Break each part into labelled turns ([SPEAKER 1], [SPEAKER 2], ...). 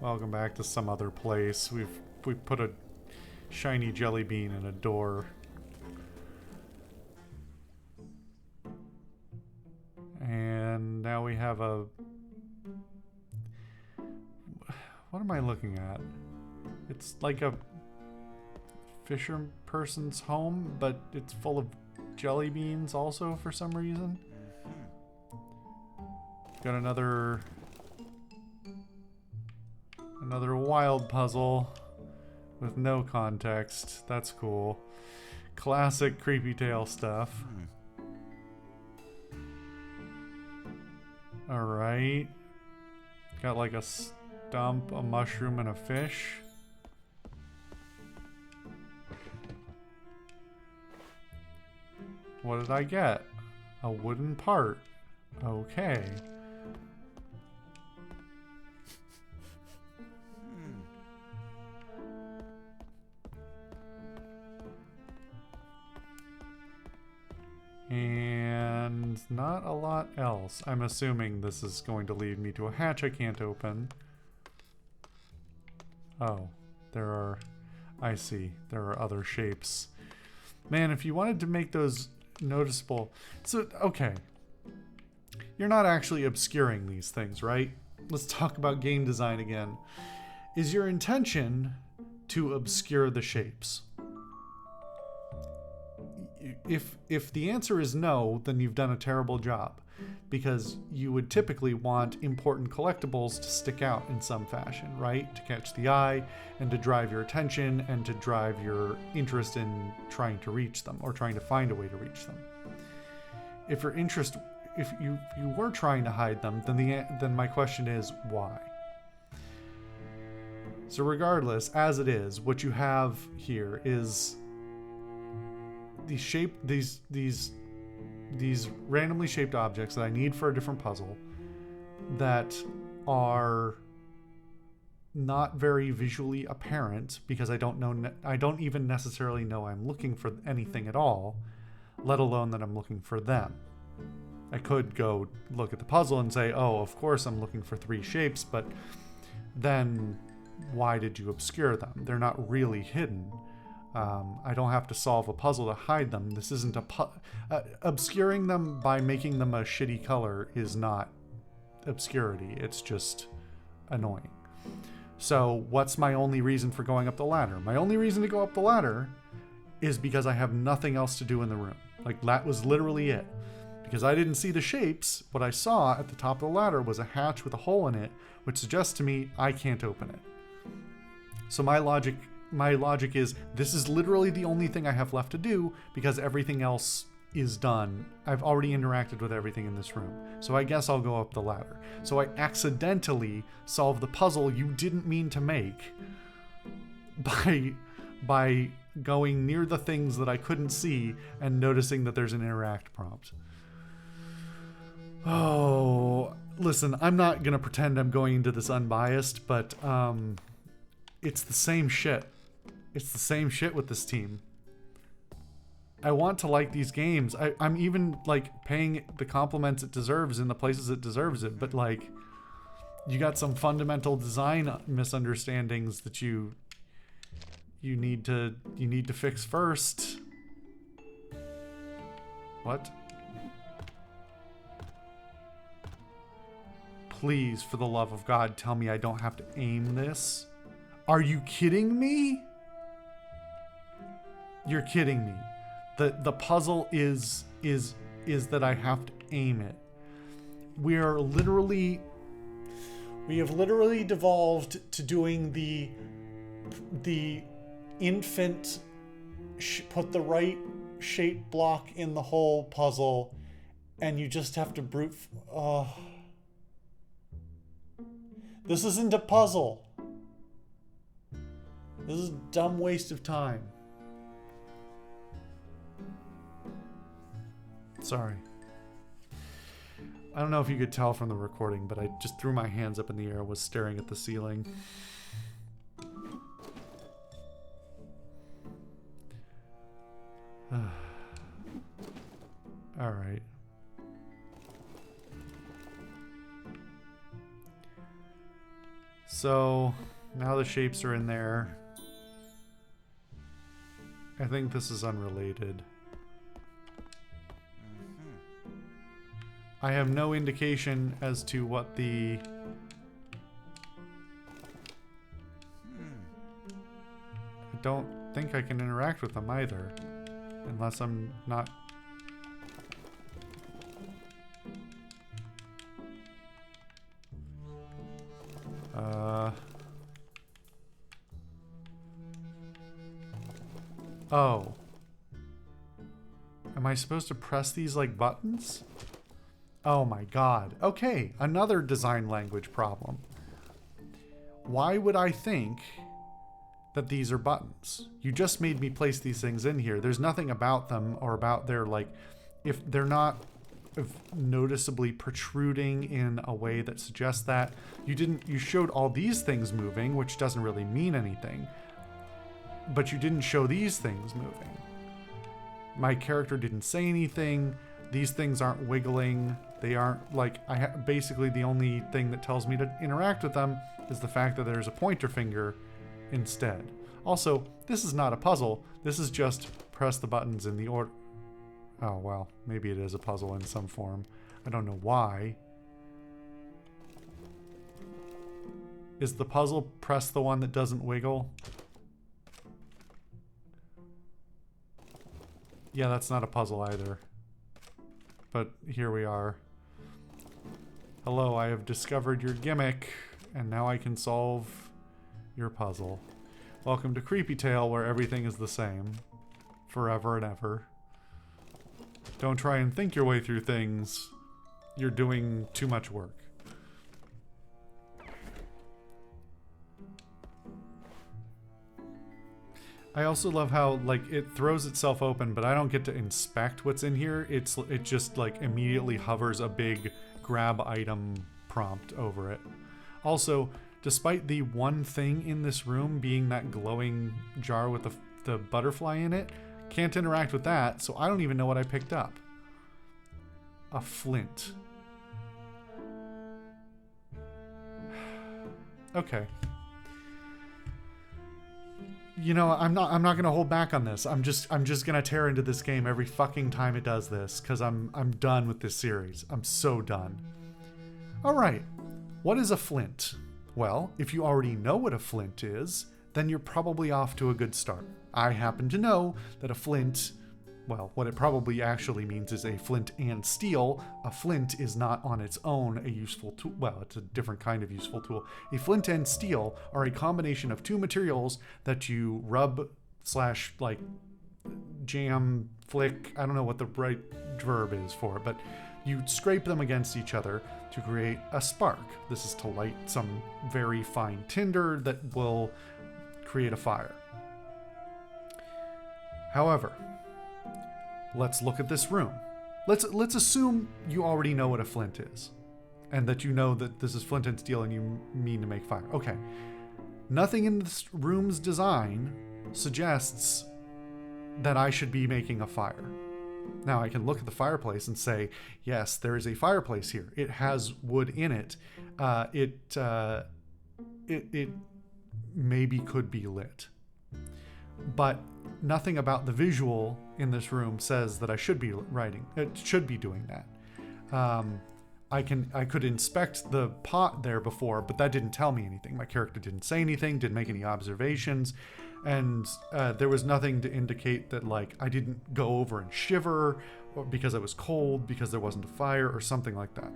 [SPEAKER 1] Welcome back to some other place. We've put a shiny jelly bean in a door. And now we have a... What am I looking at? It's like a fisher person's home, but it's full of jelly beans also for some reason. Got another wild puzzle with no context. That's cool. Classic Creepy Tale stuff. Alright. Got like a stump, a mushroom, and a fish. What did I get? A wooden part. Okay. And not a lot else. I'm assuming this is going to lead me to a hatch I can't open. Oh, there are... I see. There are other shapes. Man, if you wanted to make those noticeable... So, okay. You're not actually obscuring these things, right? Let's talk about game design again. Is your intention to obscure the shapes? If the answer is no, then you've done a terrible job, because you would typically want important collectibles to stick out in some fashion, right? To catch the eye and to drive your attention and to drive your interest in trying to reach them or trying to find a way to reach them. If you were trying to hide them, then my question is why? So regardless, as it is, what you have here is these randomly shaped objects that I need for a different puzzle that are not very visually apparent because I don't even necessarily know I'm looking for anything at all, let alone that I'm looking for them. I could go look at the puzzle and say, oh, of course I'm looking for 3 shapes, but then why did you obscure them? They're not really hidden. I don't have to solve a puzzle to hide them. This isn't obscuring them by making them a shitty color is not obscurity. It's just annoying. So what's my only reason for going up the ladder? My only reason to go up the ladder is because I have nothing else to do in the room. Like, that was literally it. Because I didn't see the shapes, what I saw at the top of the ladder was a hatch with a hole in it, which suggests to me I can't open it. So my logic is, this is literally the only thing I have left to do because everything else is done. I've already interacted with everything in this room. So I guess I'll go up the ladder. So I accidentally solve the puzzle you didn't mean to make by going near the things that I couldn't see and noticing that there's an interact prompt. Oh, listen, I'm not going to pretend I'm going into this unbiased, but it's the same shit. It's the same shit with this team. I want to like these games. I'm even like paying the compliments it deserves in the places it deserves it, but like, you got some fundamental design misunderstandings that you need to fix first. What? Please, for the love of God, tell me I don't have to aim this. Are you kidding me? You're kidding me. The puzzle is that I have to aim it. We have literally devolved to doing the infant put the right shape block in the hole puzzle, and you just have to brute. This isn't a puzzle. This is a dumb waste of time. Sorry. I don't know if you could tell from the recording, but I just threw my hands up in the air and was staring at the ceiling. All right. So now the shapes are in there. I think this is unrelated. I have no indication as to what the... I don't think I can interact with them either. Unless I'm not... Oh. Am I supposed to press these like buttons? Oh my god. Okay, another design language problem. Why would I think that these are buttons? You just made me place these things in here. There's nothing about them or about their, like, if they're not noticeably protruding in a way that suggests that. You showed all these things moving, which doesn't really mean anything. But you didn't show these things moving. My character didn't say anything. These things aren't wiggling. They aren't, like, basically the only thing that tells me to interact with them is the fact that there's a pointer finger instead. Also, this is not a puzzle. This is just press the buttons in the order. Oh, well, maybe it is a puzzle in some form. I don't know why. Is the puzzle press the one that doesn't wiggle? Yeah, that's not a puzzle either. But here we are. Hello, I have discovered your gimmick, and now I can solve your puzzle. Welcome to Creepy Tale, where everything is the same. Forever and ever. Don't try and think your way through things. You're doing too much work. I also love how, like, it throws itself open, but I don't get to inspect what's in here. It just, like, immediately hovers a big grab item prompt over it. Also, despite the one thing in this room being that glowing jar with the butterfly in it, can't interact with that, so I don't even know what I picked up. A flint. Okay. You know, I'm not gonna hold back on this. I'm just gonna tear into this game every fucking time it does this, because I'm done with this series. I'm so done. Alright. What is a flint? Well, if you already know what a flint is, then you're probably off to a good start. I happen to know that a flint, well, what it probably actually means is a flint and steel. A flint is not on its own a useful tool. Well, it's a different kind of useful tool. A flint and steel are a combination of two materials that you rub / like jam, flick, I don't know what the right verb is for it, but you scrape them against each other to create a spark. This is to light some very fine tinder that will create a fire. However, let's look at this room. Let's assume you already know what a flint is, and that you know that this is flint and steel and you mean to make fire. Okay. Nothing in this room's design suggests that I should be making a fire. Now I can look at the fireplace and say, yes, there is a fireplace here. It has wood in it. It maybe could be lit. But nothing about the visual in this room says that I should be doing that. I could inspect the pot there before, but that didn't tell me anything. My character didn't say anything, didn't make any observations, and there was nothing to indicate that, like, I didn't go over and shiver, or because I was cold, because there wasn't a fire, or something like that.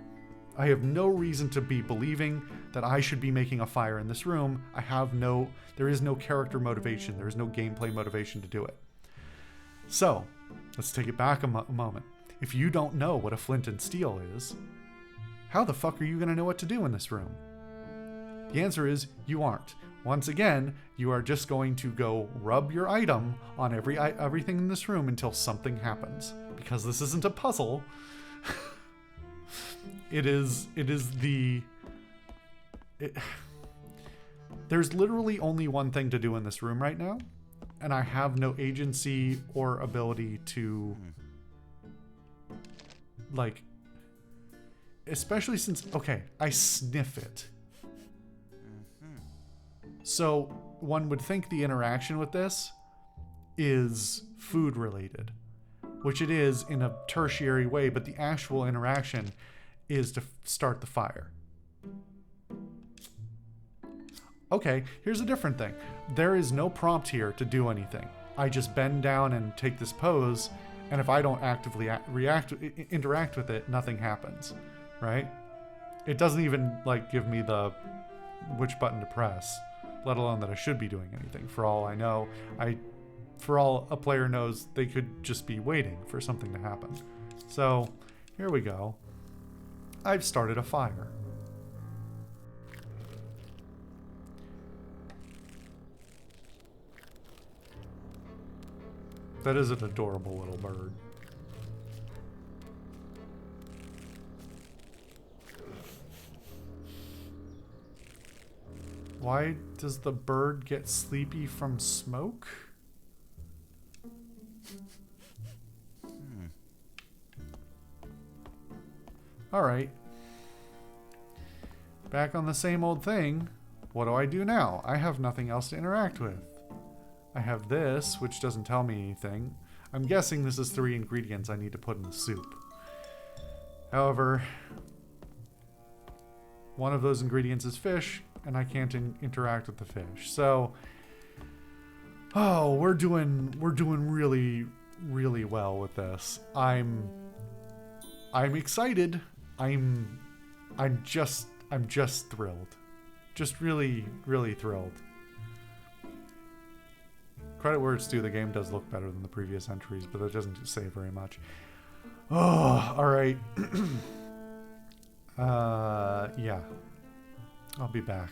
[SPEAKER 1] I have no reason to be believing that I should be making a fire in this room. There is no character motivation. There is no gameplay motivation to do it. So, let's take it back a moment. If you don't know what a flint and steel is, how the fuck are you going to know what to do in this room? The answer is you aren't. Once again, you are just going to go rub your item on everything in this room until something happens. Because this isn't a puzzle. There's literally only one thing to do in this room right now, and I have no agency or ability to, like, especially since, okay, I sniff it. So one would think the interaction with this is food related, which it is in a tertiary way, but the actual interaction is to start the fire. Okay, here's a different thing. There is no prompt here to do anything. I just bend down and take this pose, and if I don't actively interact with it, nothing happens, right? It doesn't even like give me the which button to press, let alone that I should be doing anything. For all I know, for all a player knows, they could just be waiting for something to happen. So here we go. I've started a fire. That is an adorable little bird. Why does the bird get sleepy from smoke? Alright. Back on the same old thing. What do I do now? I have nothing else to interact with. I have this, which doesn't tell me anything. I'm guessing this is 3 ingredients I need to put in the soup. However, one of those ingredients is fish, and I can't interact with the fish. So, oh, we're doing really, really well with this. I'm excited. I'm just thrilled. Just really, really thrilled. Credit where it's due, the game does look better than the previous entries, but that doesn't say very much. Oh, alright. Yeah. I'll be back.